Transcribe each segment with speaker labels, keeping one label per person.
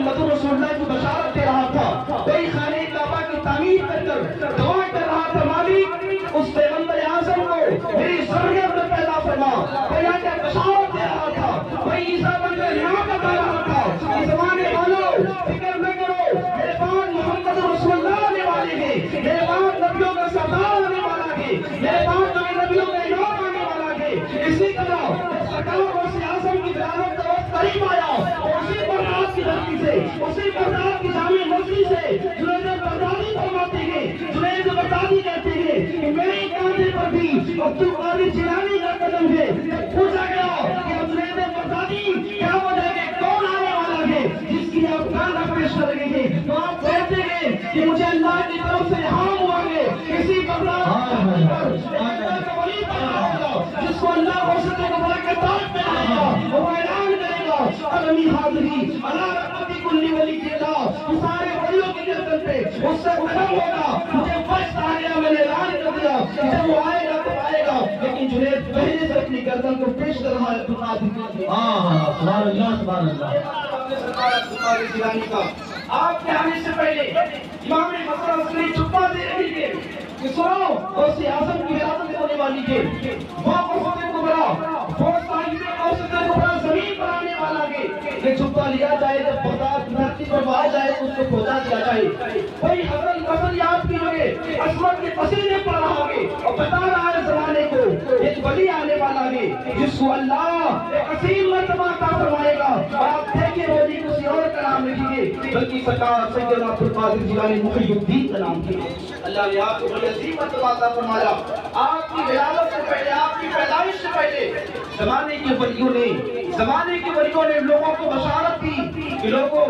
Speaker 1: محمد رسول اللہ کی بشارت دے رہا تھا، کوئی خانہ کعبہ کی تعمیر کر دعا کر رہا تھا، مالک اس پیغمبر اعظم کو میری ضرورت میں پیدا فرما، کوئی آ کے بشارت دے رہا تھا، کوئی عیسیٰ بن کر نام بتا رہا تھا، اس زمانے والوں فکر نہ کرو، میرے پاس محمد رسول اللہ آنے والے ہیں، میرے پاس نبیوں کا سردار آنے والا ہے، میرے پاس نبیوں کا امام آنے والا ہے۔ اسی طرح سرکار غوث اعظم کی ولادت کا وقت قریب آیا، اور اسی بغداد کی دھرتی سے، اسی بغداد کی جامع مسجد سے جنید بغدادی فرماتے ہیں، جنید بغدادی کہتے ہیں کہ میرے کاندھے پر بھی عبد القادر جیلانی کا قدم ہے۔ پوچھا گیا کہ جنید بغدادی کیا وجہ ہے، کون آنے والا ہے جس کی آپ کاندھا پیش کر رہے ہیں؟ تو آپ کہتے ہیں کہ مجھے اللہ کی طرف سے الہام ہوا ہے، اسی بغداد جس کو اللہ غوث کو بڑا کتاب میں آئے گا، وہ اعلان کرے گا عالمی حاضری اللہ رحمتی کلی ولی کے اللہ سارے ولیوں کی گردن پہ اس سے ختم ہوگا۔ مجھے وقت آ گیا، میں نے اعلان کر دیا کہ جب وہ آئے گا تو آئے گا، لیکن جنید پہلے سے اپنی گردن کو پیش کر رہا ہے
Speaker 2: سبحان اللہ سبحان اللہ۔
Speaker 1: آپ کے آنے سے پہلے امام مسئلہ اصلی چھپا دے رہی ہے کہ سنو غوث اعظم کی ولادت ہونے والی ہے، وہ غوث کبریٰ، وہ صاحب غوث کبریٰ زمین پر آنے والا ہے، یہ چھپا لیا جائے، جب بغداد دھرتی پر آ جائے تو اس کو کھودا دیا جائے۔ کوئی حسن غزل یاد کیجیے، عصمت کے پسینے پڑ رہا ہے اور بتا رہا ہے زمانے کو ایک ولی آنے والا ہے جس کو اللہ ایک عظیم مرتبہ عطا فرمائے گا، اور آپ دیکھیں ولی کسی اور کا نام نہیں ہے بلکہ سرکار سیدنا عبد القادر جیلانی محی الدین کا نام ہے۔ اللہ نے آپ کو بڑی عظیم مرتبہ عطا فرمایا۔ آپ کی ولادت سے پہلے، آپ کی پیدائش سے پہلے زمانے کے ولیوں نے لوگوں کو بشارت دی کہ لوگوں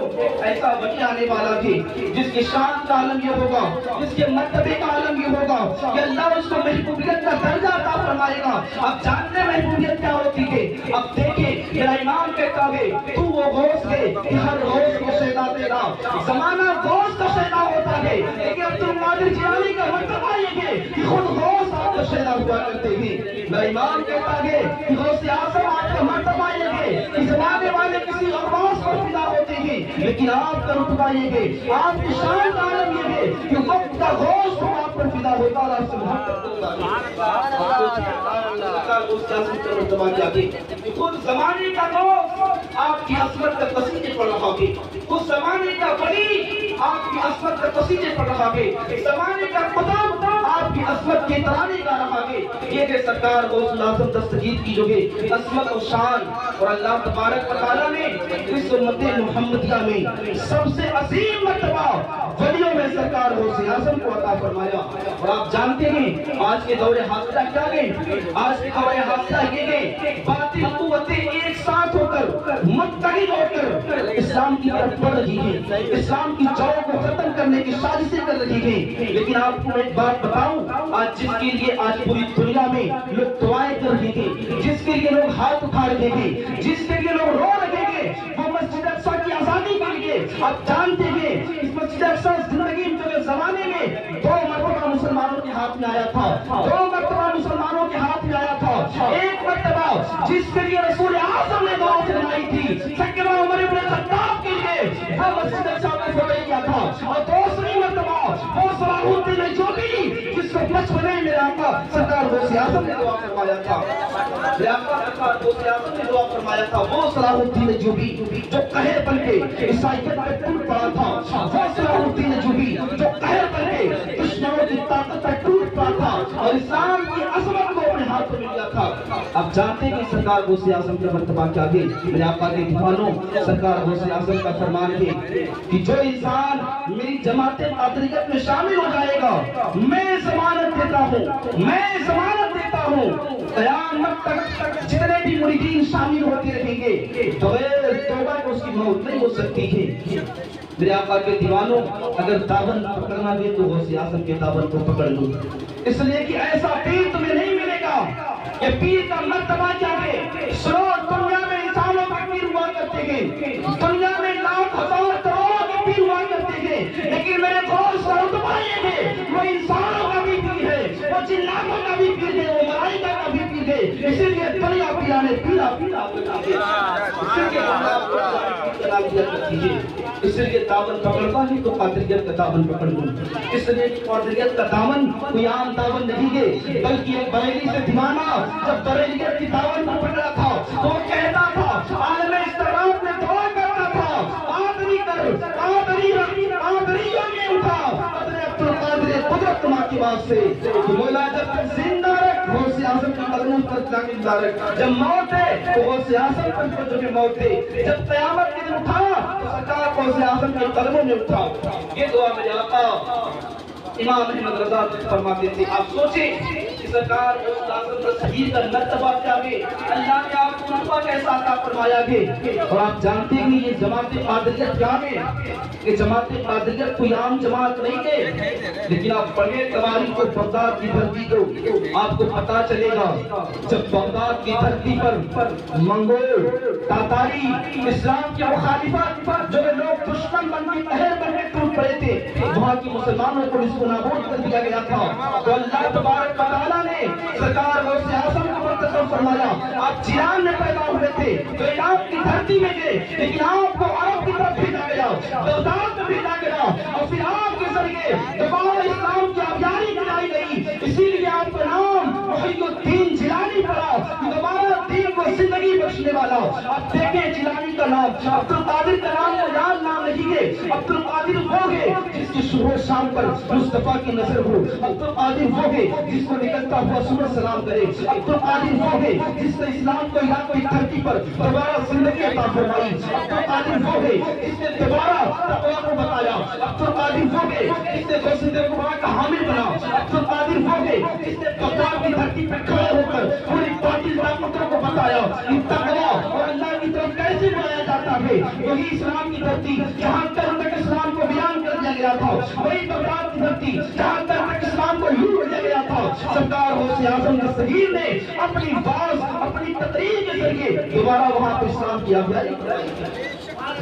Speaker 1: ایسا ولی آنے والا ہے جس کی شان کا عالم یہ ہوگا، جس کے مرتبے کا عالم یہ ہوگا کہ اللہ اس کو محبوبیت کا درجہ عطا فرمائے گا۔ اب جانتے محبوبیت کیا ہوتی ہے؟ اب دیکھیں میرا امام کہتا ہے تو وہ غوث ہے کہ ہر غوث کو شیدا تیرا، زمانہ غوث کا شیدا ہوتا ہے، لیکن عبد القادر جیلانی کا مرتبہ یہ ہے کہ خود غوث آپ کا شیدا ہوا کرتے ہیں۔ میرا امام کہتا ہے کہ غوث اعظم آپ کا مرتبہ یہ ہے کہ زمانے والے کسی اور غوث پر فدا ہوتے ہیں، لیکن آپ کا رتبہ یہ ہے، آپ کی شان کا عالم یہ ہے کہ وقت کا غوث کو آپ پر فدا ہوتا ہے، آپ سے محبت کرتا ہے۔ خود زمانے کا غوث آپ کی عصمت کا قصیدے پڑھ رہا ہے، خود زمانے کا ولی آپ کی عصمت کا قصیدے پڑھ رہا ہے، زمانے کا قطب آپ کی عصمت کے ترانے گا رہا ہے۔ یہ کہ سرکار غوث اعظم دستگیر کی جو ہے عصمت و شان، اور اللہ تبارک و تعالیٰ نے اس امت محمدیہ میں سب سے عظیم مرتبہ ولیوں میں سرکار غوث اعظم کو عطا فرمایا۔ اور آپ جانتے ہیں آج کے دور حادثہ کیا ہے؟ آج کے دور حادثہ یہ ہے باطل قوتیں ایک ساتھ ہو کر متحد ہو کر اسلام کی طرف بڑھ رہی ہیں، اسلام کی جڑوں کو ختم کرنے کی سازشیں کر رہی ہیں۔ لیکن آپ کو ایک بات بتاؤں، آج جس کے لیے آج پوری دنیا میں لوگ دعائیں کر رہے ہیں، جس کے لیے لوگ ہاتھ اٹھا رہے ہیں، جس کے لیے لوگ رو رہے ہیں، وہ مسجد اقصیٰ کی آزادی کے لیے۔ آپ جانتے ہیں اس مسجد اقصیٰ زندگی میں زمانے میں 2 مرتبہ مسلمانوں کے ہاتھ میں آیا تھا، 2 مرتبہ مسلمانوں کے ہاتھ میں آیا تھا۔ ایک مرتبہ جس کے لیے رسول اعظم نے دعا فرمائی تھی سیدنا عمر بن خطاب کے لیے، وہ مسجد اقصیٰ میں فتح کیا تھا، اور دوسری مرتبہ وہ صلاح الدین ایوبی جس کو بچپنے میں میرے آقا سرکار غوث اعظم نے دعا فرمایا تھا، میرے آقا سرکار غوث اعظم نے دعا فرمایا تھا، وہ صلاح الدین ایوبی جو قہر بن کے عیسائیت پہ ٹوٹ پڑا تھا، وہ صلاح الدین ایوبی جو قہر بن کے دشمنوں کی طاقت پہ ٹوٹ پڑا تھا اور اسلام کی عظمت کو اپنے ہاتھوں میں لیا تھا۔ اب جانتے ہیں کہ سرکار غوث اعظم کا مرتبہ کیا ہے؟ میرے آقا کے دیوانوں، سرکار غوث اعظم کا فرمان ہے کہ جو انسان میری جماعت قادریت میں شامل ہو جائے گا میں ضمانت دیتا ہوں، میں ضمانت دیتا ہوں قیامت تک جتنے بھی مریدین شامل ہوتے رہیں گے بغیر توبہ کو اس کی موت نہیں ہو سکتی ہے۔ میرے آقا کے دیوانوں، اگر دامن پکڑنا بھی تو غوث اعظم کے دامن کو پکڑ لو، اس لیے کہ ایسا پیر تمہیں نہیں ملے گا۔ یہ پیر کا مرتبہ کیا ہے؟ سنو، دنیا میں انسانوں کا پیر ہوا کرتے ہیں، دنیا میں لاکھ ہزار کروڑوں کے پیر ہوا کرتے ہیں، لیکن میرے غوث کا رتبہ یہ ہے وہ انسانوں کا بھی پیر ہے، وہ جناتوں کا بھی پیر ہے، وہ ملائکہ کا بھی پیر ہے، اسی لیے دنیا دریا نے پیلا پیلا اس کے اس لیے دامن پکڑتا ہے تو قادریت کا دامن پکڑ لوں. اس لیے قادریت کا دامن کوئی عام دامن نہیں ہے بلکہ ایک بریلی سے دیوانہ جب بریلیت کی دامن کو پکڑا تھا تو وہ کہتا تھا عالم استغراق میں دعا کرتا تھا قادری کر قادری میں اٹھا عبد القادر قدرت ماں کی بات سے مولا جب تک زندہ رکھ غوث اعظم کے قدموں پر زندہ رکھ. جب موت ہے تو غوث اعظم پر جو موت ہے. جب قیامت کے دن اٹھا تو سرکار غوث اعظم کے قدموں میں اٹھا. یہ دعا میرے آقا امام احمد رضا فرماتے تھے. آپ سوچیں کہ سرکار غوث اعظم کا صحیح کا مرتبہ کیا ہے, اللہ نے آپ کو رتبہ کیسا عطا فرمایا ہے. اور آپ جانتے ہیں یہ جماعت قادریت کیا ہے. یہ جماعت قادریت کوئی عام جماعت نہیں ہے, لیکن آپ پڑھیں تواریخ کو بغداد کی دھرتی کو آپ کو پتا چلے گا. جب بغداد کی دھرتی پر منگول تاتاری اسلام کے مخالفت جو لوگ دشمن بن کے قہر بن کے ٹوٹ پڑے تھے, وہاں کی مسلمانوں کو اس کو نابود کر دیا گیا تھا. تو اللہ تبارک و تعالیٰ نے سرکار غوث اعظم کو منتخب فرمایا. آپ جیران میں پیدا ہوئے تھے تو عراق کی دھرتی میں گئے, لیکن آپ کو عرب کی طرف بھیجا گیا, بغداد میں بھیجا گیا, اور پھر آپ کے ذریعے دوبارہ اسلام کی ابیاری بنائی گئی. اسی لیے آپ کا نام محی الدین جیلانی پڑا, دوبارہ دین کو زندگی بخشنے والا. آپ دیکھیں جیلانی کا نام عبد القادر کا نام کو یاد نام نہیں ہے. عبد القادر وہ ہے جس کی صبح شام پر مصطفیٰ کی نظر ہو. عبد القادر وہ ہے جس کو نکلتا ہوا سورج سلام کرے. عبد القادر وہ ہے جس نے اسلام کو عراق کی دھرتی پر دوبارہ زندگی عطا فرمائی. عبد القادر وہ ہے جس نے دوبارہ تقویٰ کو بتایا. عبد القادر وہ ہے جس نے غوث قبرا کا حامل بنا. عبد القادر وہ ہے جس نے بغداد کی دھرتی پر کھڑے ہو کر پوری باطل طاقتوں کو بتایا کہ تقویٰ اور اللہ کی طرف کیسے بلایا جاتا ہے. وہی اسلام کی دھرتی جہاں تک اسلام کو بیان کر دیا گیا تھا, وہی بغداد کی دھرتی جہاں تک اسلام کو یوں کر دیا گیا تھا. سرکار غوث اعظم صغیر نے اپنی باز اپنی تقریر کے ذریعے دوبارہ وہاں پہ اسلام کی ابیاری کرائی.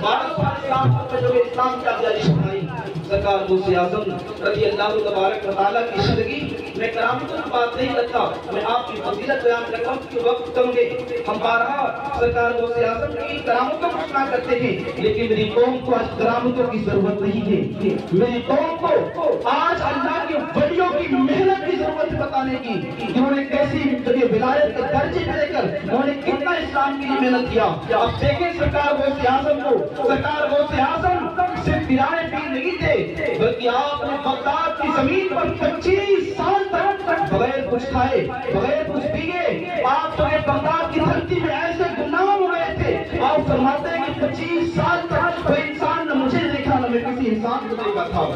Speaker 1: 12 سال اسلام کی ابیاری کرائی. سرکار غوث اعظم رضی اللہ تبارک و تعالیٰ کی زندگی میں کرامتوں کی بات نہیں کرتا, میں آپ کی فضیلت بیان کرتا ہوں کہ وقت کم ہے. ہم بارہا سرکار غوث اعظم کی کرامتوں کو سنا کرتے ہیں, لیکن میری قوم کو آج کرامتوں کی ضرورت نہیں ہے. میری قوم کو آج اللہ کے ولیوں کی محنت کی ضرورت ہے بتانے کی کہ انہوں نے کیسی ولایت کے درجے پہ لے کر انہوں نے کتنا اسلام کے لیے محنت کیا. اب دیکھیں سرکار غوث اعظم کو, سرکار غوث اعظم صرف پیرانے پیر نہیں تھے, بلکہ آپ نے بغداد کی زمین پر 25 سال تک بغیر کچھ کھائے بغیر کچھ پیے آپ جو بغداد کی دھرتی میں ایسے غلام ہو گئے تھے. آپ فرماتے ہیں کہ 25 سال تک کوئی انسان نہ مجھے دیکھا نہ میں کسی انسان کو دیکھا تھا.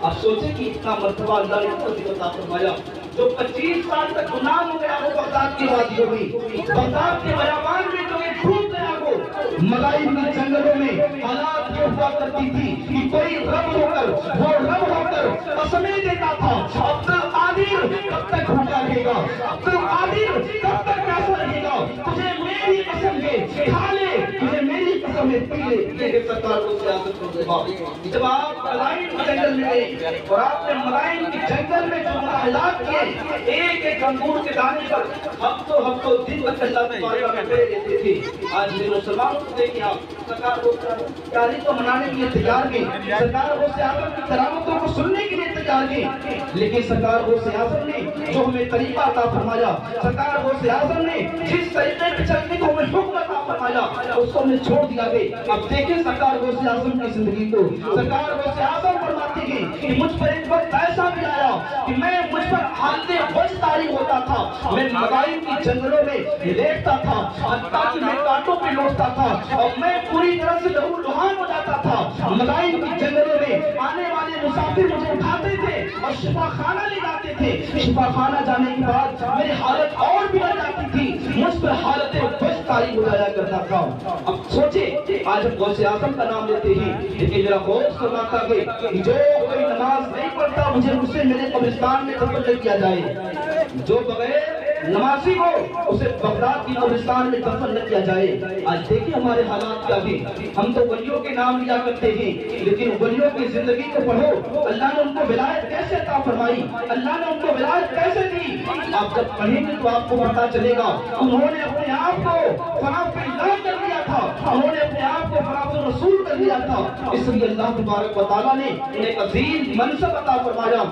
Speaker 1: آپ سوچیں کہ اتنا مرتبہ اللہ نے فضیلت عطا فرمایا. جو 25 سال تک غلام ہو گیا وہ بغداد کی وادی ہوئی, بغداد کے بیابان میں جو یہ ڈوب گیا وہ مغائب کے جنگلوں میں حالات یہ ہوا کرتی تھی کہ کوئی رب ہو کر وہ رب ہو کر قسمیں دیتا تھا. عبد القادر کب تک بھوکا رہے گا, عبد القادر کب تک پیاسا رہے گا, تجھے میری قسم ہے کھا لے, تجھے میری قسم ہے پی لے. یہ سرکار غوث اعظم کا جواب. جب آپ ملائن کے جنگل میں گئے اور آپ نے ملائن کے جنگل میں جو مراحلات کیے, ایک ایک انگور کے دانے پر ہفتوں دن تک اللہ تبارک میں کھڑے رہتے تھے. آج میرے مسلمانوں کو دیکھیں آپ, سرکار غوث اعظم تاریخ کو منانے کے لیے تیار ہیں, سرکار غوث اعظم کی کرامتوں کو سننے کے لیے تیار ہیں, لیکن سرکار غوث اعظم نے جو ہمیں طریقہ عطا فرمایا, سرکار غوث اعظم نے جس طریقے پہ چلنے کو ہمیں حکم عطا فرمایا اس کو ہمیں چھوڑ دیا گیا. اب دیکھیں سرکار غوث اعظم کی زندگی کو. سرکار غوث اعظم فرماتے ہیں کہ مجھ پر ایک وقت ایسا بھی آیا کہ مجھ پر حالت وجد طاری ہوتا تھا, میں مغائب کی جنگلوں میں لیٹتا تھا, حتیٰ کہ میں کانٹوں پہ لوٹتا تھا اور میں پوری طرح سے لہو لہان ہو جاتا تھا. مغائب کی جنگلوں میں آنے والے مسافر مجھے اٹھاتے تھے اور شفا خانہ لے جاتے تھے. شفا خانہ جانے کے بعد میری حالت اور بگڑ جاتی تھی, مجھ پر حالت وجد طاری ہو جایا کرتا تھا. اب سوچے آج ہم غوث اعظم کا نام لیتے ہیں, لیکن میرا غوث فرماتا ہے کہ جو کوئی نماز نہیں پڑھتا مجھے اس سے میرے قبرستان میں دفن کیا جائے, جو بغیر نمازی ہو اسے بغداد کی قبرستان میں دفن نہ کیا جائے۔ آج دیکھیں ہمارے حالات کیا ہیں، ہم تو ولیوں کے نام لیا کرتے ہیں لیکن ولیوں کی زندگی کو پڑھو، اللہ نے ان کو ولایت کیسے عطا فرمائی، اللہ نے ان کو ولایت کیسے دی۔ آپ جب پڑھیں گے تو آپ کو پتہ چلے گا انہوں نے اپنے آپ کو فراغ اللہ کر لیا تھا، انہوں نے اپنے آپ کو فراغ رسول کر لیا تھا، اس لیے اللہ تبارک و تعالیٰ نے انہیں عظیم منصب عطا فرمایا۔